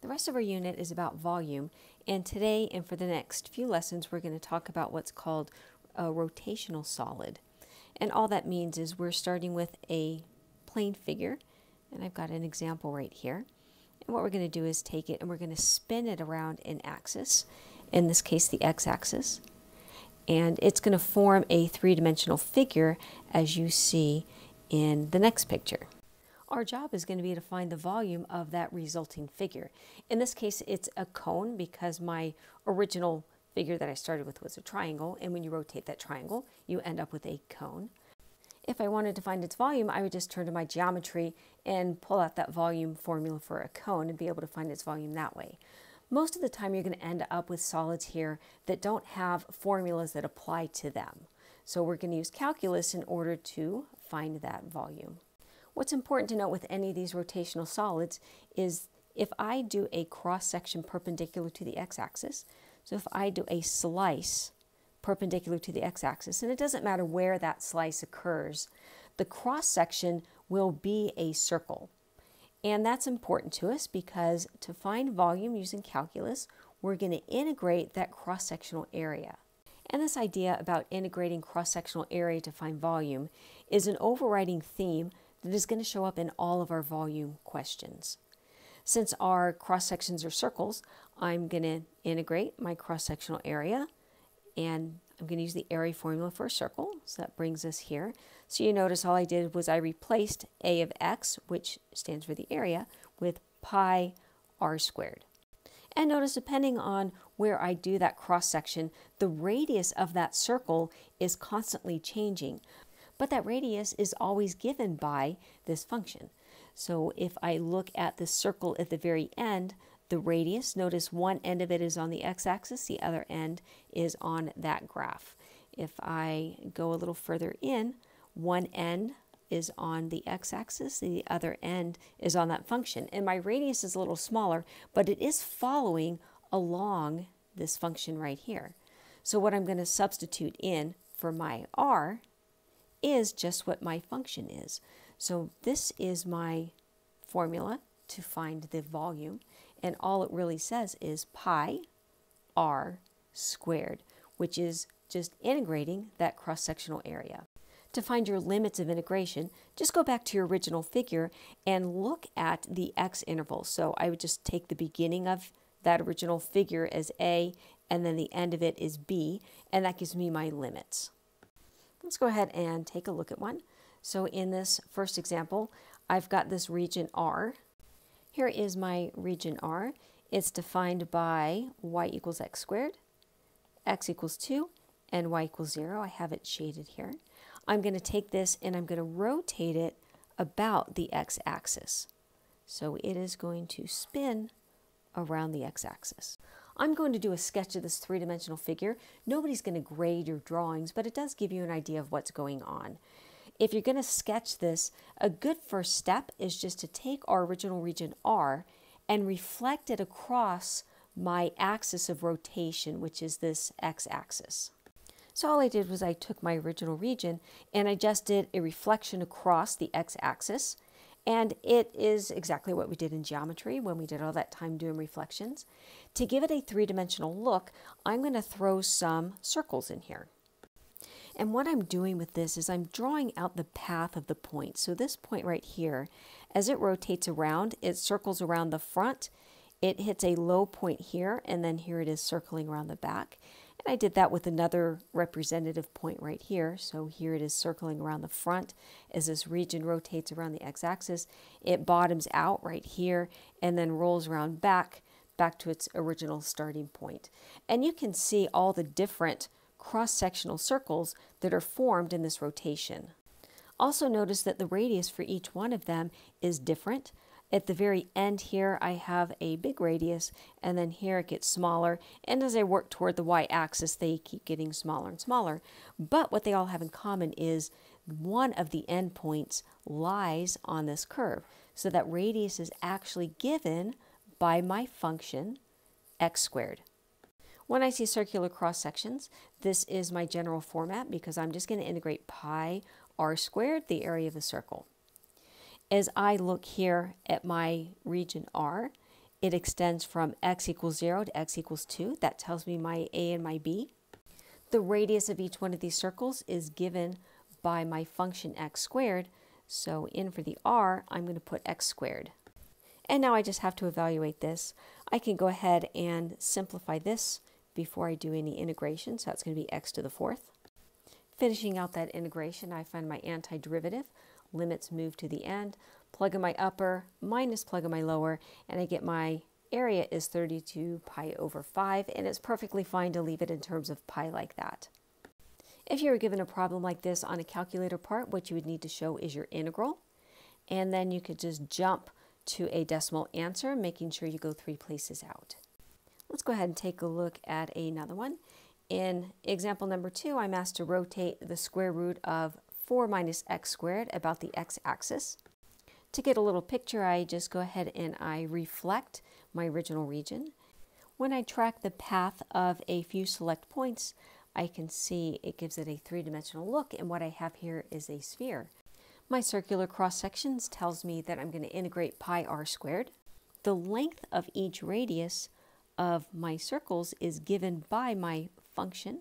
The rest of our unit is about volume, and today and for the next few lessons we're going to talk about what's called a rotational solid. And all that means is we're starting with a plane figure, and I've got an example right here. And what we're going to do is take it and we're going to spin it around an axis, in this case the x-axis, and it's going to form a three-dimensional figure as you see in the next picture. Our job is going to be to find the volume of that resulting figure. In this case, it's a cone because my original figure that I started with was a triangle, and when you rotate that triangle, you end up with a cone. If I wanted to find its volume, I would just turn to my geometry and pull out that volume formula for a cone and be able to find its volume that way. Most of the time, you're going to end up with solids here that don't have formulas that apply to them. So we're going to use calculus in order to find that volume. What's important to note with any of these rotational solids is if I do a cross-section perpendicular to the x-axis, so if I do a slice perpendicular to the x-axis, and it doesn't matter where that slice occurs, the cross-section will be a circle. And that's important to us because to find volume using calculus, we're going to integrate that cross-sectional area. And this idea about integrating cross-sectional area to find volume is an overriding theme that is going to show up in all of our volume questions. Since our cross-sections are circles, I'm going to integrate my cross-sectional area, and I'm going to use the area formula for a circle, so that brings us here. So you notice all I did was I replaced a of x, which stands for the area, with pi r squared. And notice depending on where I do that cross-section, the radius of that circle is constantly changing. But that radius is always given by this function. So if I look at the circle at the very end, the radius, notice one end of it is on the x-axis, the other end is on that graph. If I go a little further in, one end is on the x-axis, the other end is on that function. And my radius is a little smaller, but it is following along this function right here. So what I'm going to substitute in for my r is just what my function is. So this is my formula to find the volume, and all it really says is pi r squared, which is just integrating that cross-sectional area. To find your limits of integration, just go back to your original figure and look at the x interval. So I would just take the beginning of that original figure as a, and then the end of it is b, and that gives me my limits. Let's go ahead and take a look at one. So in this first example, I've got this region R. Here is my region R. It's defined by y equals x squared, x equals 2, and y equals 0. I have it shaded here. I'm going to take this and I'm going to rotate it about the x-axis. So it is going to spin around the x-axis. I'm going to do a sketch of this three-dimensional figure. Nobody's going to grade your drawings, but it does give you an idea of what's going on. If you're going to sketch this, a good first step is just to take our original region R and reflect it across my axis of rotation, which is this x-axis. So all I did was I took my original region and I just did a reflection across the x-axis. And it is exactly what we did in geometry when we did all that time doing reflections. To give it a three-dimensional look, I'm going to throw some circles in here. And what I'm doing with this is I'm drawing out the path of the point. So this point right here, as it rotates around, it circles around the front. It hits a low point here, and then here it is circling around the back. And I did that with another representative point right here. So here it is circling around the front. As this region rotates around the x-axis, it bottoms out right here and then rolls around back to its original starting point. And you can see all the different cross-sectional circles that are formed in this rotation. Also notice that the radius for each one of them is different. At the very end here, I have a big radius, and then here it gets smaller. And as I work toward the y-axis, they keep getting smaller and smaller. But what they all have in common is one of the endpoints lies on this curve. So that radius is actually given by my function x squared. When I see circular cross sections, this is my general format because I'm just going to integrate pi r squared, the area of the circle. As I look here at my region R, It extends from x equals 0 to x equals 2. That tells me my a and my b. The radius of each one of these circles is given by my function x squared. So in for the r, I'm going to put x squared. And now I just have to evaluate this. I can go ahead and simplify this before I do any integration. So that's going to be x to the 4th. Finishing out that integration, I find my antiderivative. Limits move to the end. Plug in my upper minus plug in my lower, and I get my area is 32 pi over 5, and it's perfectly fine to leave it in terms of pi like that. If you were given a problem like this on a calculator part, what you would need to show is your integral, and then you could just jump to a decimal answer, making sure you go 3 places out. Let's go ahead and take a look at another one. In example number 2, I'm asked to rotate the square root of 4 minus x squared about the x-axis. To get a little picture, I just go ahead and I reflect my original region. When I track the path of a few select points, I can see it gives it a 3-dimensional look, and what I have here is a sphere. My circular cross sections tells me that I'm going to integrate pi r squared. The length of each radius of my circles is given by my function,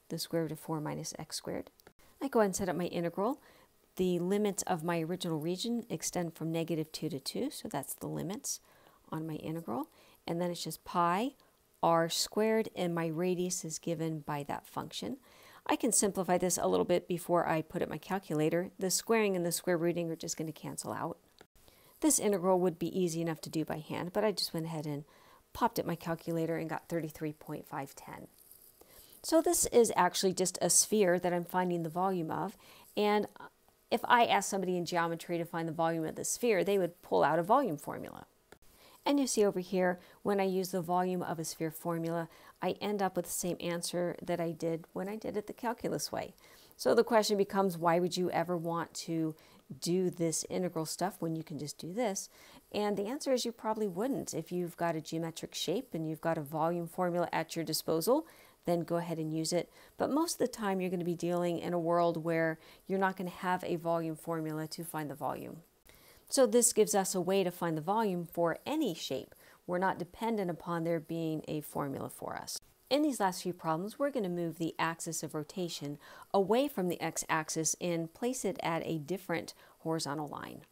the square root of 4 minus x squared. I go ahead and set up my integral. The limits of my original region extend from -2 to 2, so that's the limits on my integral. And then it's just pi r squared, and my radius is given by that function. I can simplify this a little bit before I put it in my calculator. The squaring and the square rooting are just going to cancel out. This integral would be easy enough to do by hand, but I just went ahead and popped it in my calculator and got 33.510. So this is actually just a sphere that I'm finding the volume of, and if I asked somebody in geometry to find the volume of the sphere, they would pull out a volume formula. And you see over here, when I use the volume of a sphere formula, I end up with the same answer that I did when I did it the calculus way. So the question becomes, why would you ever want to do this integral stuff when you can just do this? And the answer is you probably wouldn't. If you've got a geometric shape and you've got a volume formula at your disposal, then go ahead and use it. But most of the time you're going to be dealing in a world where you're not going to have a volume formula to find the volume. So this gives us a way to find the volume for any shape. We're not dependent upon there being a formula for us. In these last few problems, we're going to move the axis of rotation away from the x-axis and place it at a different horizontal line.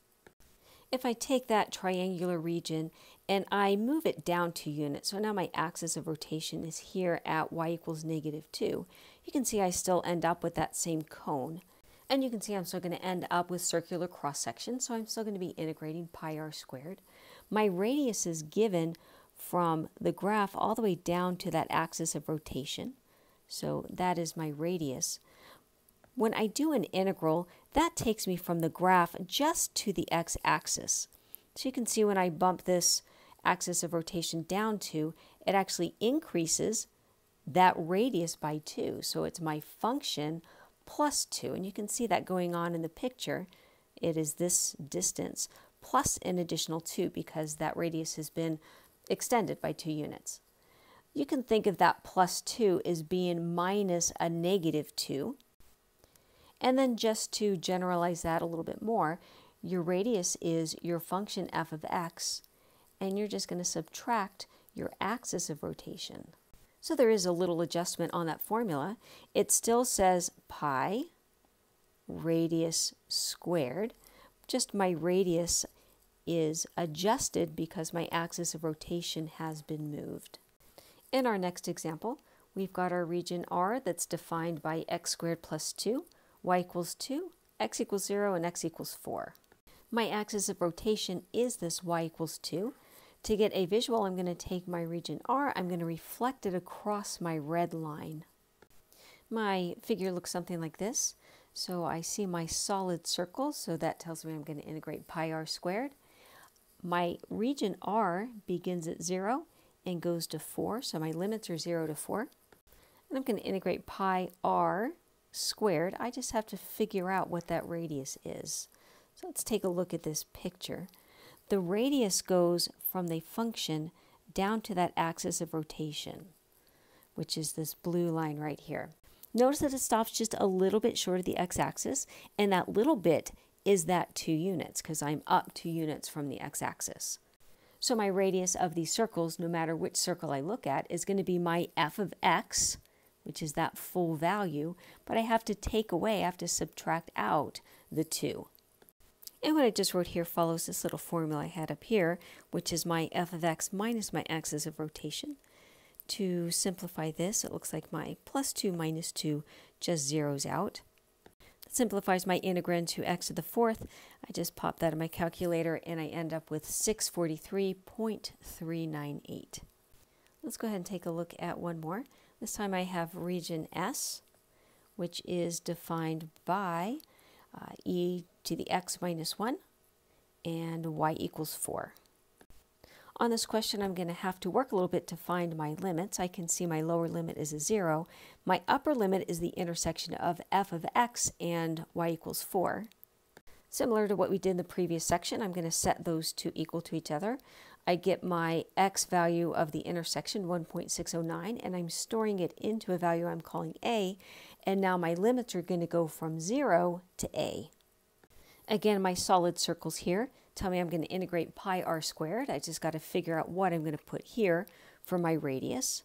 If I take that triangular region and I move it down 2 units, so now my axis of rotation is here at y equals -2, you can see I still end up with that same cone. And you can see I'm still going to end up with circular cross section, so I'm still going to be integrating pi r squared. My radius is given from the graph all the way down to that axis of rotation, so that is my radius. When I do an integral, that takes me from the graph just to the x-axis. So you can see when I bump this axis of rotation down 2, it actually increases that radius by 2. So it's my function plus 2. And you can see that going on in the picture. It is this distance plus an additional 2 because that radius has been extended by 2 units. You can think of that plus 2 as being minus a -2. And then just to generalize that a little bit more, your radius is your function f of x, and you're just going to subtract your axis of rotation. So there is a little adjustment on that formula. It still says pi radius squared, just my radius is adjusted because my axis of rotation has been moved. In our next example, we've got our region R that's defined by x squared plus 2, y equals 2, x equals 0, and x equals 4. My axis of rotation is this y equals 2. To get a visual, I'm going to take my region R, I'm going to reflect it across my red line. My figure looks something like this. So I see my solid circle, so that tells me I'm going to integrate pi r squared. My region R begins at 0 and goes to 4, so my limits are 0 to 4. And I'm going to integrate pi r squared. I just have to figure out what that radius is. So let's take a look at this picture. The radius goes from the function down to that axis of rotation, which is this blue line right here. Notice that it stops just a little bit short of the x-axis, and that little bit is that 2 units because I'm up 2 units from the x-axis. So my radius of these circles, no matter which circle I look at, is going to be my f of x, which is that full value, but I have to take away, I have to subtract out the 2. And what I just wrote here follows this little formula I had up here, which is my f of x minus my axis of rotation. To simplify this, it looks like my plus 2 minus 2 just zeroes out. That simplifies my integrand to x to the 4th. I just pop that in my calculator and I end up with 643.398. Let's go ahead and take a look at one more. This time I have region S, which is defined by e to the x minus 1 and y equals 4. On this question, I'm going to have to work a little bit to find my limits. I can see my lower limit is a 0. My upper limit is the intersection of f of x and y equals 4. Similar to what we did in the previous section, I'm going to set those two equal to each other. I get my x value of the intersection, 1.609, and I'm storing it into a value I'm calling a, and now my limits are going to go from 0 to a. Again, my solid circles here tell me I'm going to integrate pi r squared. I just got to figure out what I'm going to put here for my radius.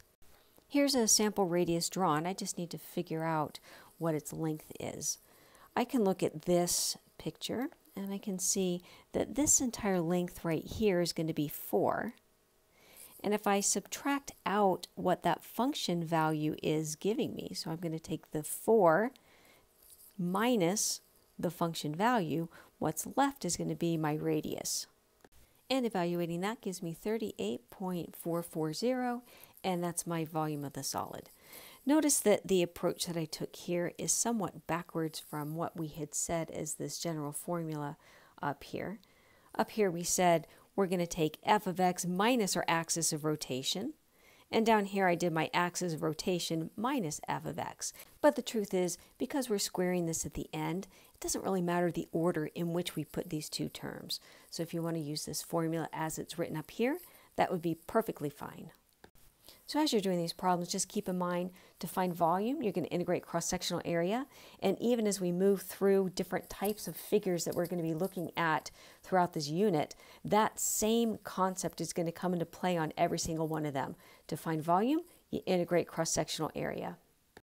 Here's a sample radius drawn. I just need to figure out what its length is. I can look at this picture and I can see that this entire length right here is going to be 4. And if I subtract out what that function value is giving me, so I'm going to take the 4 minus the function value, what's left is going to be my radius. And evaluating that gives me 38.440, and that's my volume of the solid. Notice that the approach that I took here is somewhat backwards from what we had said as this general formula up here. Up here we said we're going to take f of x minus our axis of rotation. And down here I did my axis of rotation minus f of x. But the truth is, because we're squaring this at the end, it doesn't really matter the order in which we put these two terms. So if you want to use this formula as it's written up here, that would be perfectly fine. So as you're doing these problems, just keep in mind to find volume, you're going to integrate cross-sectional area. And even as we move through different types of figures that we're going to be looking at throughout this unit, that same concept is going to come into play on every single one of them. To find volume, you integrate cross-sectional area.